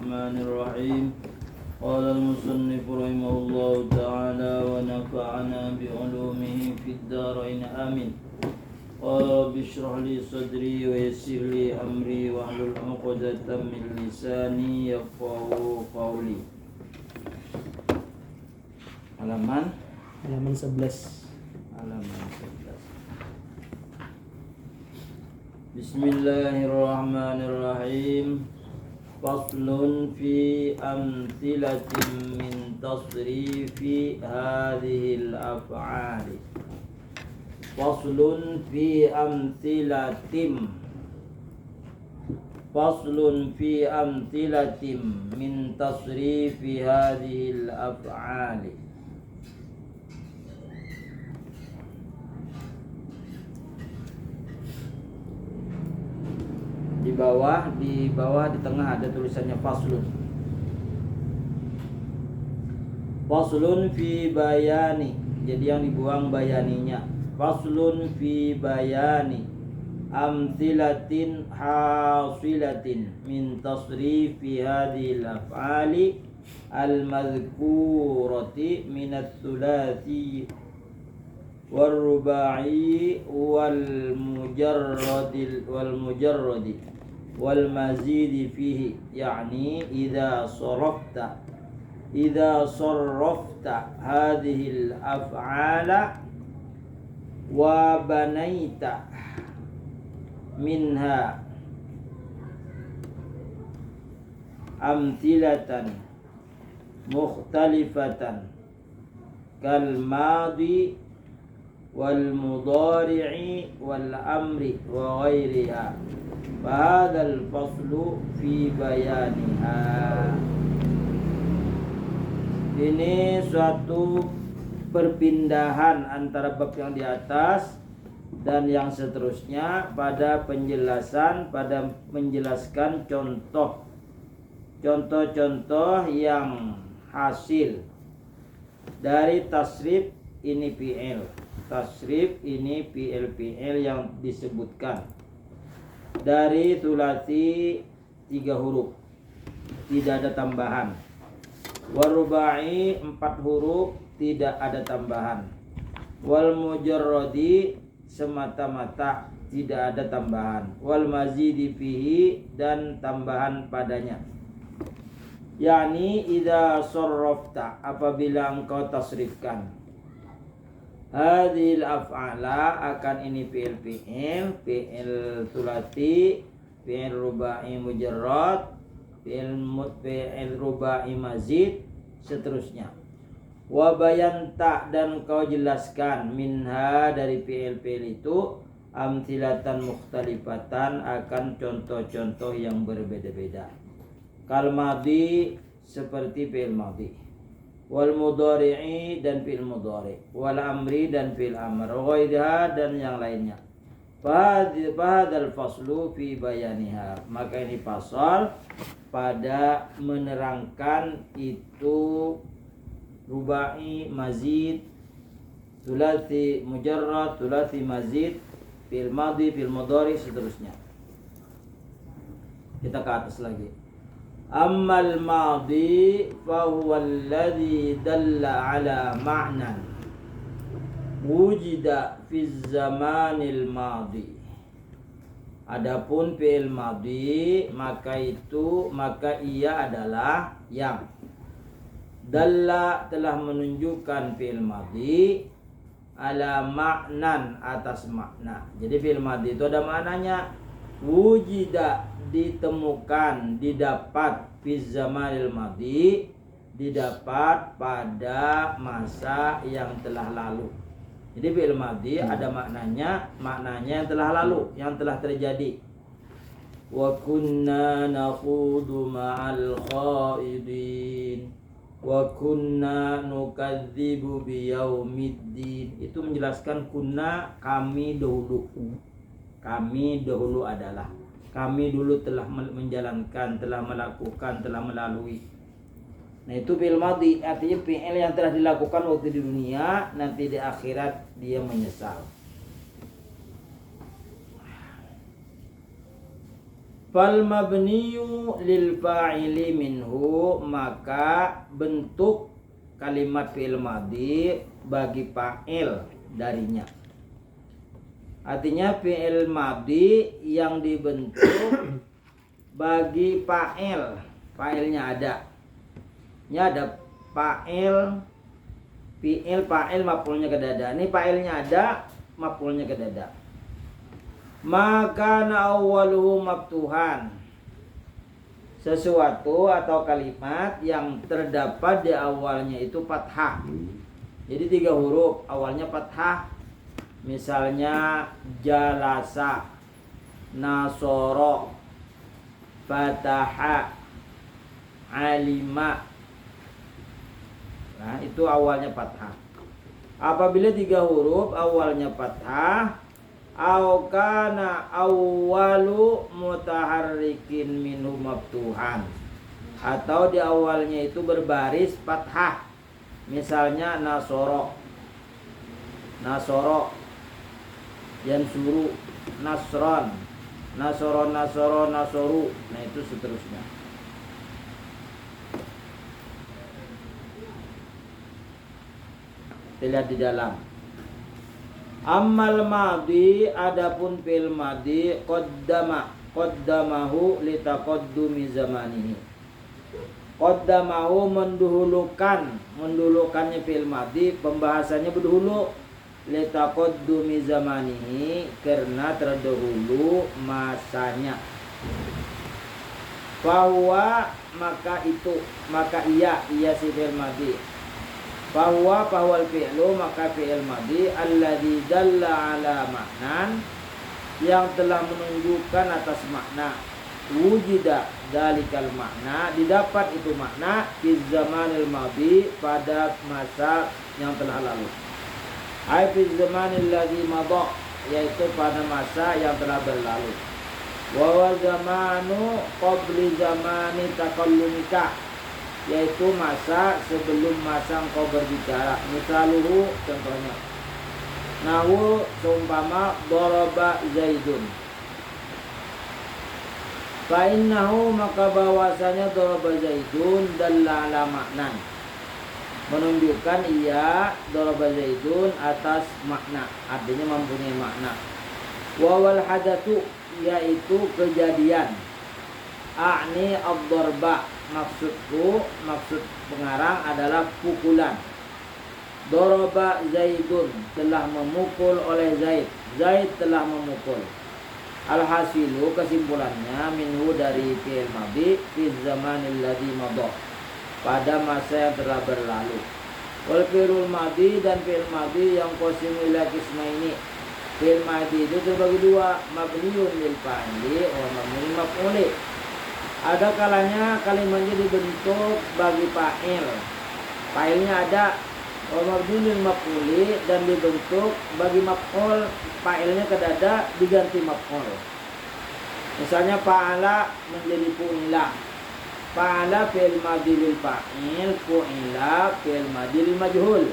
الرحمن الرحيم قال المصنف رحمه الله تعالى ونفعنا بعلومه في الدارين آمين قال رب اشرح لي صدري ويسر لي أمري واحلل عقدة من لساني يفقهوا قولي. Halaman 11. Bismillahirrahmanirrahim. Faslun fi amthilatin min tasrifi hadhil af'ali. Faslun fi amthilatin. Faslun fi amthilatin min tasrifi hadhil af'ali. Di bawah di tengah ada tulisannya faslun. Faslun fi bayani. Jadi yang dibuang bayaninya. Faslun fi bayani amthilatin hasilatin min tasrifi hadhil af'ali al-madhkurati min ats-tsulathi wal-ruba'i wal-mujarradi wal-mazidi fihi, yani idza sarrafta hadhil af'ala wa banaita minha amthilatan mukhtalifatan kal madi wal mudhari'i wal amri wa ghairiha. Fahadhal faslu fi bayaniha. Ini suatu perpindahan antara bab yang di atas dan yang seterusnya pada menjelaskan contoh-contoh yang hasil dari tasrif ini fi'il. Tasrif ini fi'il yang disebutkan dari thulathi 3 huruf, tidak ada tambahan. Warubai 4 huruf, tidak ada tambahan. Wal mujarradi semata-mata, tidak ada tambahan. Wal mazidi fihi, dan tambahan padanya. Yani idza sarrafta, apabila engkau tasrifkan hadhil af'ala, akan ini fi'il thulathi, fi'il rubai mujarrad, fi'il rubai mazid, seterusnya. Wa bayanta, dan kau jelaskan minha, dari fi'il itu, amthilatan mukhtalifatan, akan contoh-contoh yang berbeda-beda. Kal madi, seperti fi'il madi, wal mudhari'i, dan fi'il mudhari, wal amri, dan fi'il amr, ghairiha, dan yang lainnya. Fahadhal faslu fi bayaniha. Maka ini pasal pada menerangkan itu rubai, mazid, thulathi mujarrad, thulathi mazid, fi'il madi, fi'il mudhari, seterusnya. Kita ke atas lagi. Ammal madi fa huwa alladhi dalla ala ma'nan wujida fi zamanil madi. Adapun fi'il madi, maka ia adalah yang dalla, telah menunjukkan fi'il madi ala ma'nan, atas makna. Jadi fi'il madi itu ada maknanya. Wujida, ditemukan, didapat, fi zamanil madi, didapat pada masa yang telah lalu. Jadi fi'il madi ada maknanya yang telah lalu, yang telah terjadi. Wa kunna nakhudu ma'al khaidin wa kunna nukadzibu biyaumiddin. Itu menjelaskan kunna, kami dahulu. Kami dahulu adalah, kami dulu telah menjalankan, telah melakukan, telah melalui. Nah itu fi'il madhi, artinya fi'il yang telah dilakukan waktu di dunia, nanti di akhirat dia menyesal. Fal mabniyu lil fa'ili minhu, maka bentuk kalimat fi'il madhi bagi fa'il darinya. Artinya fi'il madhi yang dibentuk bagi fa'il, fa'ilnya ada. Ini ada fa'il, fi'il, fa'il, maf'ulnya ke dada. Ini fa'ilnya ada, maf'ulnya ke dada. Maka awwaluhu maftuhan, sesuatu atau kalimat yang terdapat di awalnya itu fathah. Jadi 3 huruf awalnya fathah. Misalnya jalasa, nasoro, fataha, alima. Nah, itu awalnya fathah. Apabila 3 huruf awalnya fathah, au kana awwalu mutaharrikin minhu maftuhan, atau di awalnya itu berbaris fathah. Misalnya nasoro, nasoro, yansuru, nasron, nasoro, nasoro, nasoru. Nah, itu seterusnya. Lihat di dalam. Ammal madhi, adapun fi'il madhi, qaddamahu litaqaddumi zamanihi. Qaddamahu mendahulukannya fi'il madhi, pembahasannya berdahulu, litaqaddumi zamanihi, karena terdahulu masanya. Fahuwa, maka itu, maka ia si fi'il madhi. Bahwa fi'lu, maka fi'il madhi alladhi dalla ala ma'nan, yang telah menunjukkan atas makna. Wujida dalikal makna, didapat itu makna fi zamanil madhi, pada masa yang telah lalu. Ai fi zamanil ladzi madha, yaitu pada masa yang telah berlalu. Wa zamanu qabli zamani takallumika, yaitu masa sebelum masa engkau berbicara. Misaluhu, contohnya, nahu, seumpama daraba zaidun. Fa innahu, maka bahwasanya daraba zaidun dalla ala maknan, menunjukkan ia daraba zaidun atas makna, artinya mempunyai makna. Wa wal hadatsu, yaitu kejadian. A'ni ad-darba, maksud pengarang adalah pukulan. Daraba Zaidun, telah memukul oleh Zaid. Zaid telah memukul. Alhasilu, kesimpulannya, minhu, dari fi'il madhi, fi zamanil ladzi madha, pada masa yang telah berlalu. Wal fi'il madhi, dan fi'il madhi yang qasimu ila qismaini. Fi'il madhi itu terbagi 2, mabniun lil fa'ili wa mabniun lil maf'uli. Ada kalanya kalimatnya dibentuk bagi fa'il, fa'ilnya ada, wa mabniun lil maf'uli, dan dibentuk bagi maf'ul, fa'ilnya ke dada diganti maf'ul. Misalnya fa'ala menjadi fu'ila. Fa'ala fi'il madhi lil fa'il, fu'ila fi'il madhi lil majhul.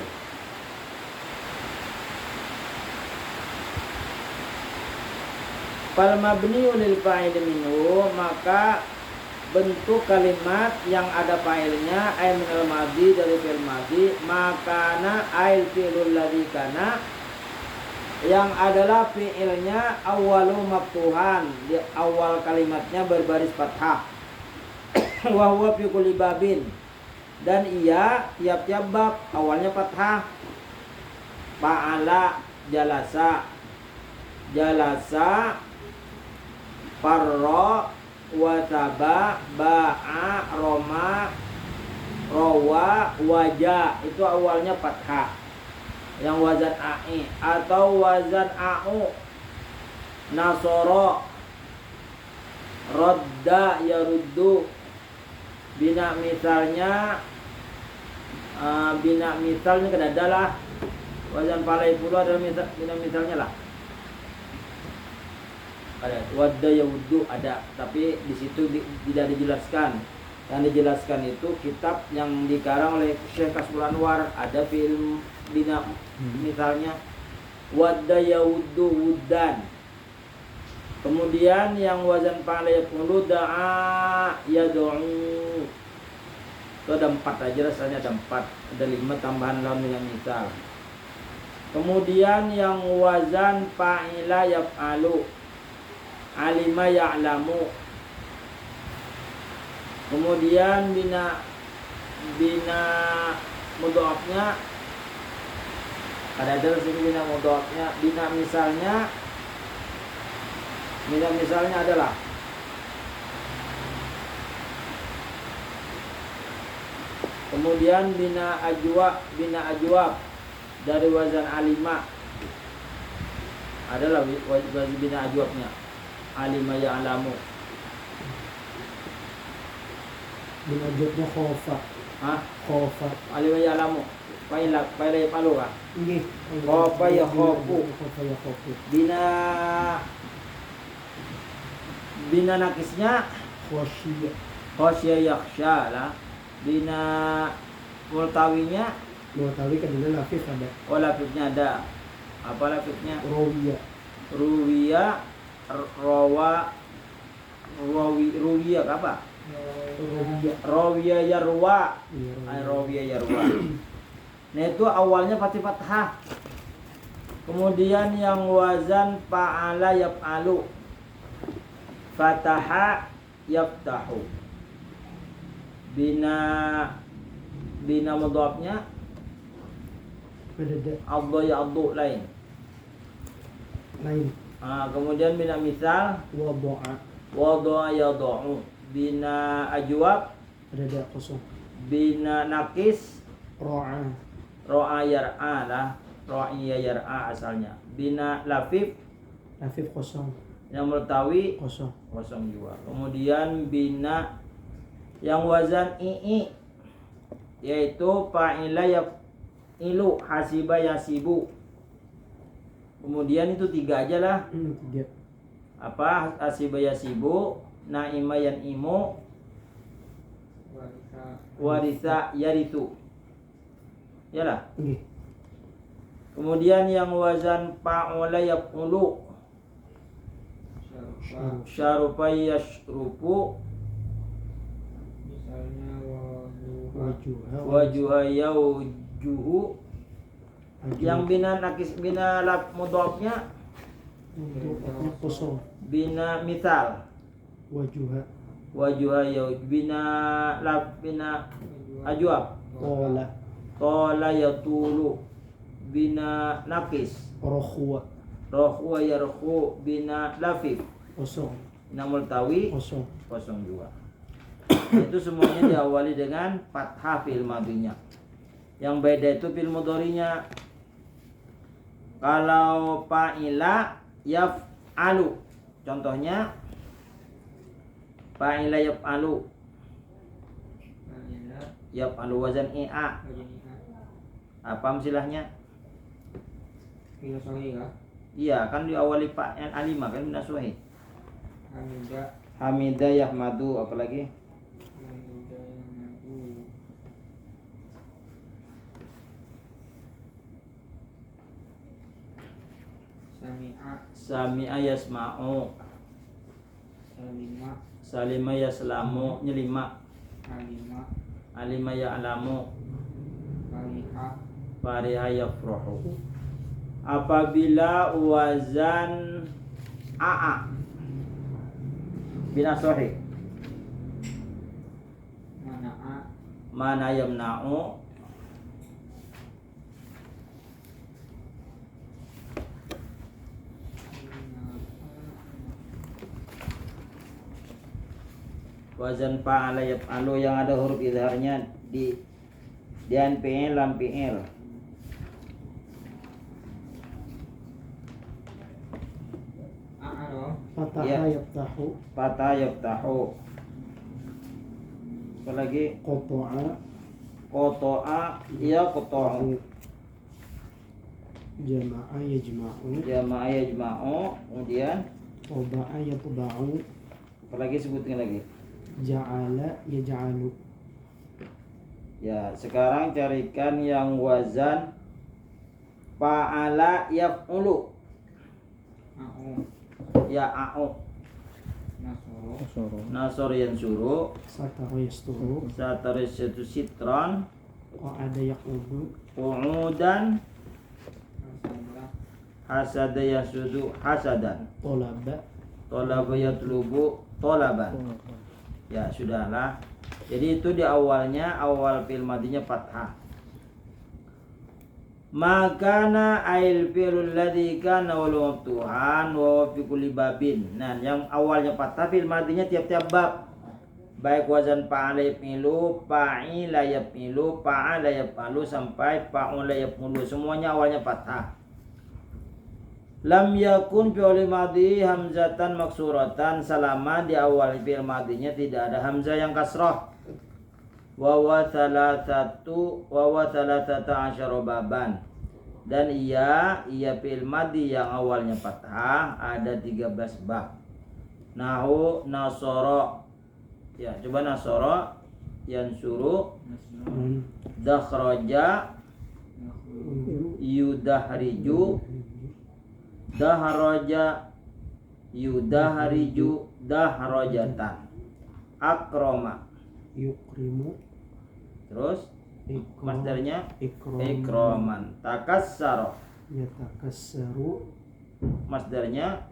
Fal mabniu lil fa'il minhu, maka bentuk kalimat yang ada fa'ilnya, ay minal madhi, dari fi'il madhi, makana ail fi'lul ladzi kana, yang adalah fi'ilnya awwalu maftuhan, di awal kalimatnya berbaris fathah. Wa huwa fi kulli babin, dan ia tiap-tiap bab awalnya fathah. Fa'ala, jalasa, jalasa, farra, wataba, ba'a, roma, rawa, waja, itu awalnya fathah, yang wazan a'i, atau wazan a'u. Nasoro, rodda, yaruddu. Bina misalnya, ke dadalah. Wazan falai puluh adalah bina misalnya lah. Ada wadda yawuddu, ada, tapi di situ tidak dijelaskan. Yang dijelaskan itu kitab yang dikarang oleh Syekh Kasbul Anwar, ada film bina misalnya wadda yawuddu wuddan. Kemudian yang wazan fa'ala yaf'ulu da'a yad'u. Itu ada 4 aja, rasanya ada 4. Ada 5 tambahan lawan yang misal. Kemudian yang wazan fa'ila yaf'alu, alima ya'lamu. Kemudian bina mudhofnya ada sini, bina mudhofnya, bina misalnya adalah kemudian bina ajwab dari wazan alima adalah wazan bina ajwabnya alima ya'lamu. Bina ajwabnya khofa. Khofa. Alima ya'lamu. Paila palu kan? Nggih. Khofa ya khofu. Khofa ya khofu. Bina nakisnya khosyya yakhsha lah. Bina multawinya kan ada lafif ada. Oh, lafifnya ada. Apa lafifnya? Ruwiya ruwiya apa? Rawiya yarwa. Rawiya yarwa. Nah, itu awalnya fathah. Kemudian yang wazan fa'ala yaf'alu, fataha yaftahu. Bina mudhafnya adha ya adhu lain. Kemudian bina misal wada'a yad'u. Bina ajwab ada kosong. Bina nakis ro'a yar'a lah. Ro'iya yar'a asalnya. Bina lafif kosong. Yang multawi kosong juga. Kemudian bina yang wazan i yaitu fa'ila yaf'ilu, hasiba yasibu. Kemudian itu 3 aja lah. 3. Apa? Hasiba yasibu, naima yan'imu, warisa yarithu. Yalah. Kemudian yang wazan fa'ula yaf'ulu, syarufa yashrufu, misalnya wajuha yaujuhu. Yang bina nakis bina laf mudhofnya kosong. Bina misal wajuha yauj. Bina laf bina ajwab tola yatulu. Bina nakis rohwa yarhu. Bina lafif kosong. Bina multawi kosong juga. Itu semuanya diawali dengan fathah fi'il madhinya. Yang beda itu fi'il mudhari'nya. Kalau fa'ila yaf'alu, contohnya fa'ila yaf'alu wazan i'a. Apa amsilahnya? Iya, kan diawali fa'il alima kan bina suhi. Hamida yahmadu, apalagi? Sami'a yasma'u. Salima yaslamu, nyelima. Alima ya'lamu. Fariha yafrahu. Apabila wazan a'a bina sahih, mana yamna'u, wazan fa'ala yaf'alu yang ada huruf idharnya di fi'il lam fi'il. Fatah yaftahu. Apalagi qata'a ya qata'u. Jama'a yajma'u. Kemudian Toba'a yatba'u. apalagi sebutin lagi. Ja'ala yaj'alu. Ya, sekarang carikan yang wazan fa'ala yaf'ulu. ya a'u. Nasoro yansuru. Satara yasturu. Satara yasturu sitron. Qa'ada yaqudu. Qu'udan. Hasada yasudu hasadan. Tolaba yatlubu tolaban. Ya sudahlah. Jadi itu di awalnya, awal fi'il madinya fathah. Makana ail fi'lul ladzi kana wal maftuhan wa fi kulli babin. Nah, yang awalnya fathah fi'il madinya tiap-tiap bab. Baik wazan fa'ala yaf'ilu, fa'ila yaf'ilu, fa'ala yaf'alu sampai fa'ula yaf'ulu, semuanya awalnya fathah. Lam yakun fi'il madhi hamzatan maksuratan, selama di awal fi'il madinya tidak ada hamzah yang kasrah. Wa wa thalathata asyara baban. Dan ia fi'il madhi yang awalnya fathah ada 13 bab. Nahu nasara. Ya, coba nasara yansuru, dakhraja yudahriju, dahraja yudahriju dahrajatan, akrama Yukrimu. terus masdarnya Ikram. ikraman, takassara Yatakassaru. masdarnya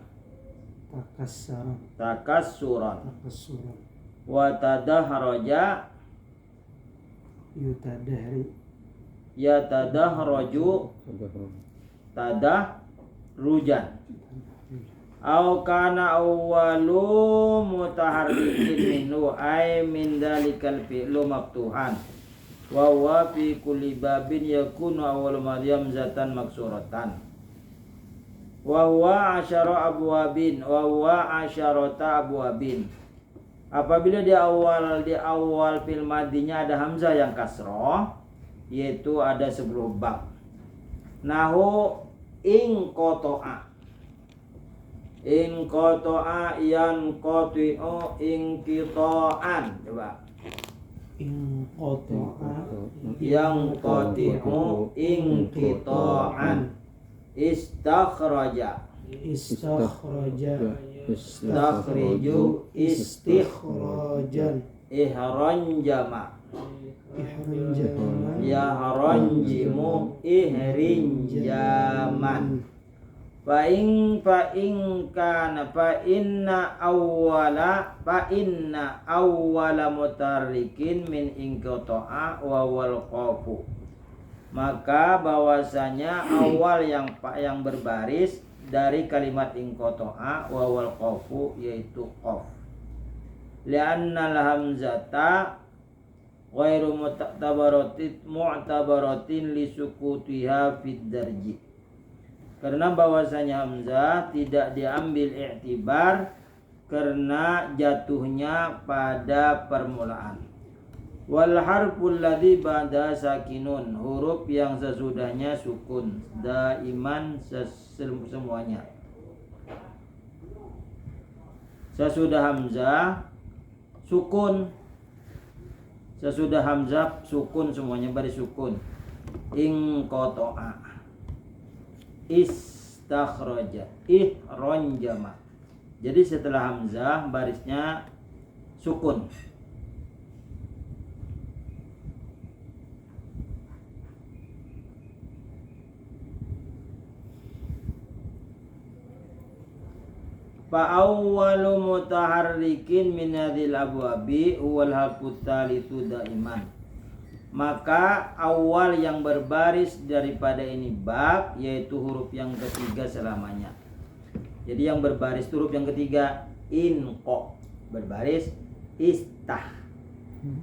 Takassara. takassuran, Takassura. wa tadahraja Yutadahri. yatadahraju tadahrujan. Au kana awwalu mutaharrikin minhu ay min dalikal fi'lu maftuhan wa huwa fi kulli babin yakunu awwalu maryam zatan maksuratan wa huwa asyara abwabin wa huwa asyarata abwabin. Apabila di awal fi'il madinya ada hamzah yang kasroh, yaitu ada 10 bab. Nahu ing koto'a yan koti'u ing kito'an. Coba In qata'a. yang koti'u ing kito'an. Istakhraja Istakhraja. istakhriju Istikhrajan. ihranjama Ihranjama. yahranjimu ihrinjaman. Fa inna awwala mutarrikin min inqata'a wa wal qafu. Maka bahwasanya awal yang berbaris dari kalimat inqata'a wa wal qafu yaitu qaf. Li'anna al-hamzata ghairu mu'tabaratin li sukutiha fid darji. Karena bahwasanya hamzah tidak diambil i'tibar karena jatuhnya pada permulaan. Wal harful ladzi ba'da sakinun, huruf yang sesudahnya sukun, daiman semuanya. Sesudah hamzah sukun. Sesudah hamzah sukun semuanya, baris sukun. Ing qata'a, istakhraja, ihranjama. Jadi setelah hamzah barisnya sukun. Fa awwalu mutaharrikin min hadhil abwabi huwal harfu tsalitsu daiman. Maka awal yang berbaris daripada ini bab yaitu huruf yang ketiga selamanya. Jadi yang berbaris huruf yang ketiga, inqa berbaris, istah,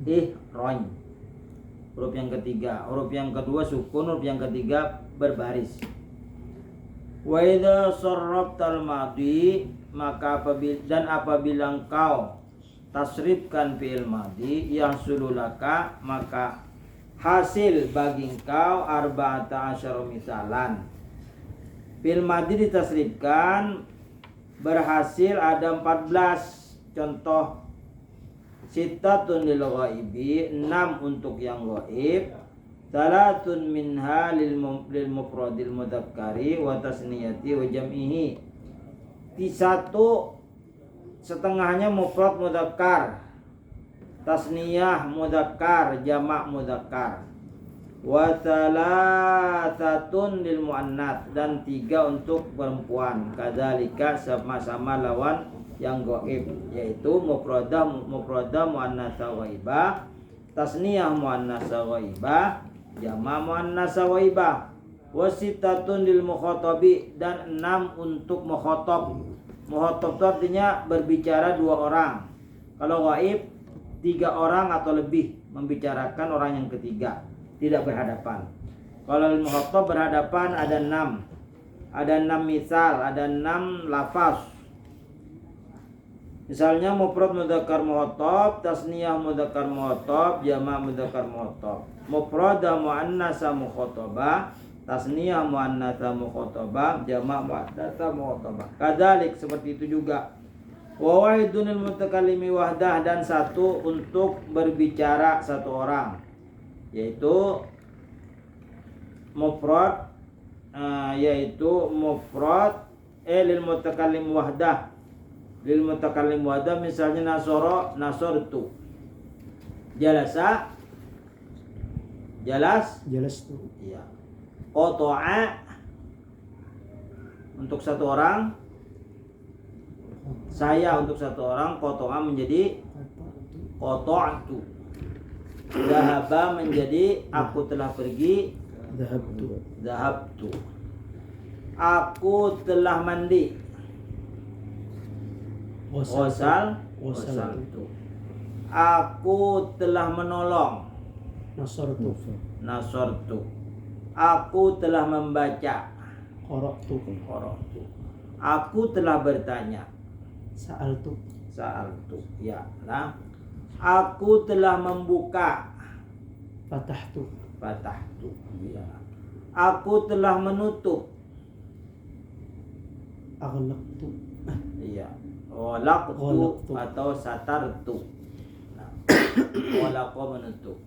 ihron. Huruf yang ketiga, huruf yang kedua sukun, huruf yang ketiga berbaris. Wa idza sarraftal madhi, maka apabila engkau tasrifkan fi'il madhi yang sululaka, maka hasil bagi engkau arba'ata asyara misalan. Fi'il madhi ditasrifkan berhasil ada 14 contoh. Sittatun lil ghaibi, 6 untuk yang ghaib, salatun minha lil mufradil mudzakkari wa tasniyati wa jam'ihi. Satu setengahnya mufrad mudzakkar, tasniyah mudzakkar, jamak mudzakkar. Wa thalathatun lil muannats, dan 3 untuk perempuan. Kadzalika sama-sama lawan yang gaib, yaitu mufradah muannatsa ghaibah, tasniyah muannatsa ghaibah, jamak muannatsa ghaibah. Wa sittatun lil mukhatabi, dan 6 untuk mukhatab. Mukhatab itu artinya berbicara 2 orang. Kalau gaib 3 orang atau lebih membicarakan orang yang ketiga, tidak berhadapan. Kalau al-mukhatab berhadapan ada 6. Ada 6 misal, ada 6 lafaz. Misalnya mufrad mudzakkar mukhatab, tasniyah mudzakkar mukhatab, jamak mudzakkar mukhatab. Mufradah muannatsa mukhatabah, tasniyah muannatsa mukhatabah, jamak muannatsa mukhatabah. Kadzalik, seperti itu juga. Wa wahidunil mutakallimi wahdah, dan 1 untuk berbicara 1 orang, yaitu mufrad lil mutakallim wahdah. Lil mutakallim wahdah misalnya nasartu. Jalasa, jalas tuh. iya. Qata'a untuk 1 orang, saya untuk 1 orang. Qata'a menjadi qata'tu. Dhahaba menjadi aku telah pergi. Dhahabtu. Aku telah mandi. Ghasaltu. Aku telah menolong. Nasartu. Aku telah membaca. Qara'tu. Aku telah bertanya. Sa'altu. Ya, nah. Aku telah membuka. Fatahtu. Ya. Aku telah menutup. Aghlaqtu. Iya. Ghalaqtu atau satartu. Nah, ghalaqa menutup.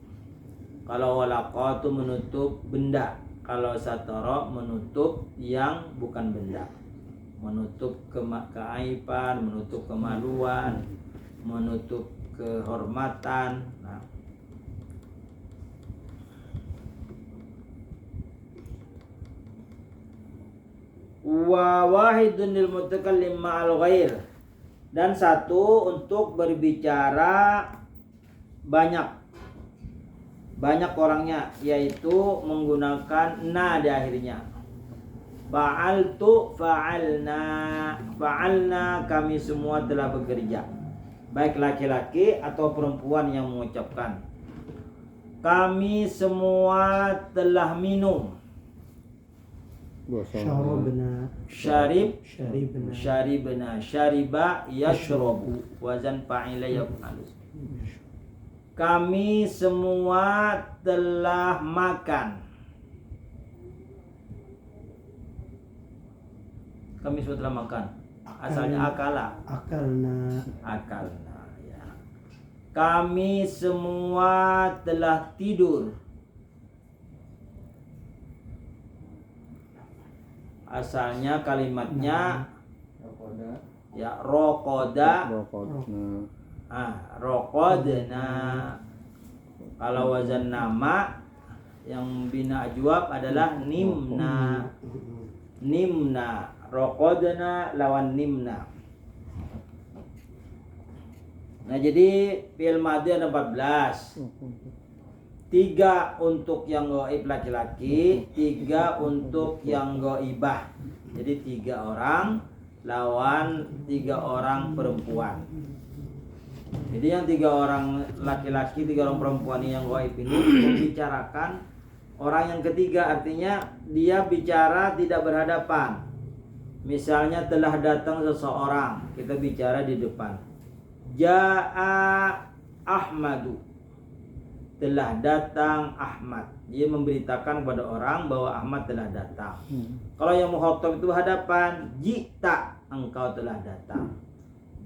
Kalau ghalaqa itu menutup benda. Kalau satara menutup yang bukan benda. Menutup keaiban, menutup kemaluan, menutup kehormatan. Nah, wa wahidun lil mutakallim ma'al ghair, dan 1 untuk berbicara banyak orangnya, yaitu menggunakan na di akhirnya. Fa'altu, fa'alna kami semua telah bekerja, baik laki-laki atau perempuan yang mengucapkan. Kami semua telah minum. Syaribna, syariba yashrabu, wazan fa'ila yaf'alu. Kami semua telah makan. Kami semua telah makan. Asalnya akalna. Ya. Kami semua telah tidur. Asalnya kalimatnya ya roqoda. Roqodna. Kalau wazan nama yang bina ajwab adalah nimna. Roqodna lawan nimna. Nah, jadi fi'il madhi ada 14. 3 untuk yang gaib laki-laki, 3 untuk yang gaibah. Jadi 3 orang lawan 3 orang perempuan. Jadi yang 3 orang laki-laki, 3 orang perempuan yang gaib ini membicarakan orang yang ketiga, artinya dia bicara tidak berhadapan. Misalnya telah datang seseorang, kita bicara di depan. Ja'a Ahmadu. Telah datang Ahmad. Dia memberitakan kepada orang bahwa Ahmad telah datang. Kalau yang mukhatab itu hadapan, jita, engkau telah datang.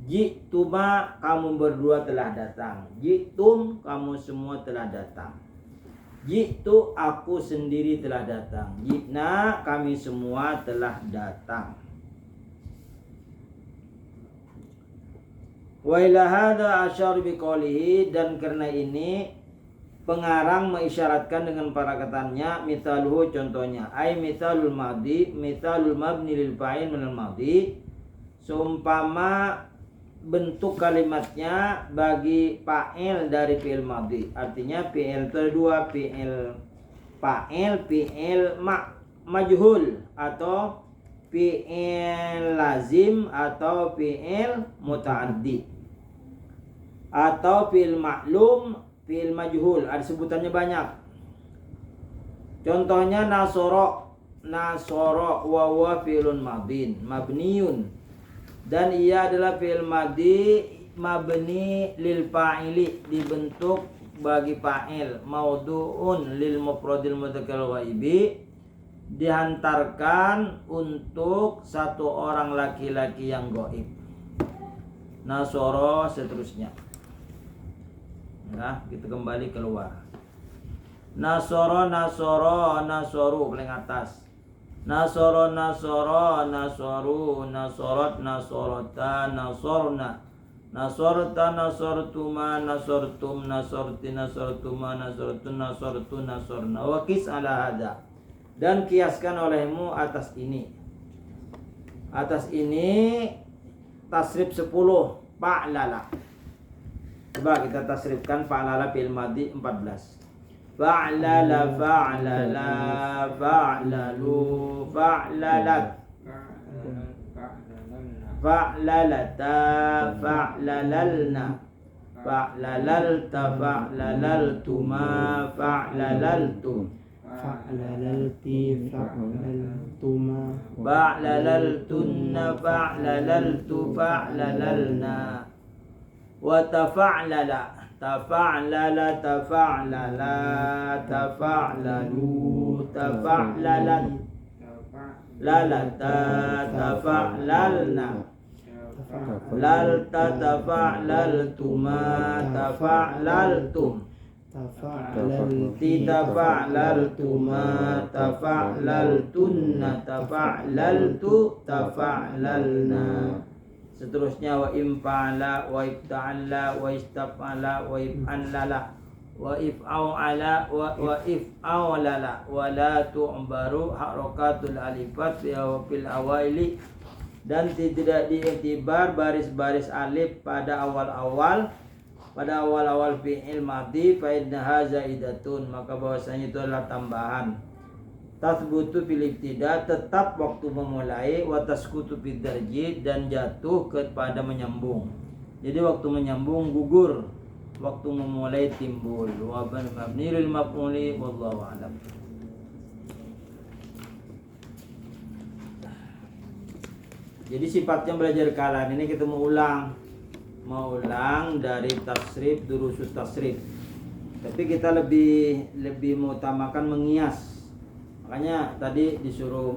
Jituma, kamu berdua telah datang. Jitum, kamu semua telah datang. Jitu, aku sendiri telah datang. Jitna, kami semua telah datang. Wa ila hadza asyar biqaulihi, dan karena ini pengarang mengisyaratkan dengan perkataannya mithaluhu, contohnya ai mithalul madhi, mithalul mabni lil fa'il min al madhi, seumpama bentuk kalimatnya bagi fa'il dari fi'il madhi. Artinya fi'il kedua, fi'il fa'il, fi'il majhul, atau fi'il lazim, atau fi'il muta'addi, atau fi'il ma'lum, fi'il majhul. Ada sebutannya banyak. Contohnya nasoro, nasoro wa huwa fi'lun madin mabniun, dan ia adalah fi'il madhi mabni lil fa'ili, dibentuk bagi fa'il, maudu'un lil mufradil mudzakkar ghaibi, dihantarkan untuk satu orang laki-laki yang gaib. Nasoro seterusnya. Nah, kita kembali keluar. Nasoro, nasoro, nasoru paling atas. Nasoro, nasoro, nasoru, nasorot, nasorota, nasorna, nasorta, nasortuma, nasortum, nasorti, nasortuma, nasortun, nasortu, nasorna. Wakis ala hada, dan kiaskan olehmu atas ini. Atas ini tasrif 10 fa'lala. Coba kita tasrifkan fa'lala fi'il madhi 14. Fa'lala, fa'lala, fa'lalu, fa'lalat, fa'lalata, fa'lalalna, fa'lalalta, fa'lalaltuma, fa'lalaltum, fa'lalalti, fa'laltuma, fa'lalaltunna, fa'lalaltu, fa'lalalna. Wa tafa'lala, tafa'lala, tafa'lala, tafa'lalu, tafa'lalat, lalata, tafa'lalna, lalta, tafa'laltuma, tafa'laltum, tafa'lalti, tafa'laltuma, tafa'laltunna, tafa'laltu, tafa'lalna. Seterusnya wa imfa'ala, wa ifta'ala, wa istaf'ala, wa if'anlala, wa if'au'ala, wa if'aulala, wa la tu'baru harakatul alifat fil awaili, dan tidak diiktibar baris-baris alif pada awal-awal fi'il madhi, fa innaha zaidatun, maka bahwasanya itu adalah tambahan. Tasbutu fil ibtida, tetap waktu memulai, wa tasqutu fid darji, dan jatuh kepada menyambung. Jadi waktu menyambung gugur, waktu memulai timbul. Wa mabni lil maf'uli, wallahu a'lam. Jadi sifatnya belajar kalam ini kita mau ulang dari tasrif, durusut tasrif. Tapi kita lebih mengutamakan mengias. Makanya tadi disuruh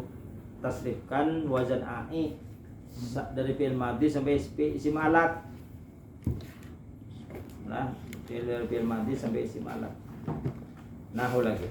tasrifkan wazan ai dari fi'il madhi sampai isim alat. Nah, dari fi'il madhi sampai isim alat. Nahu lagi.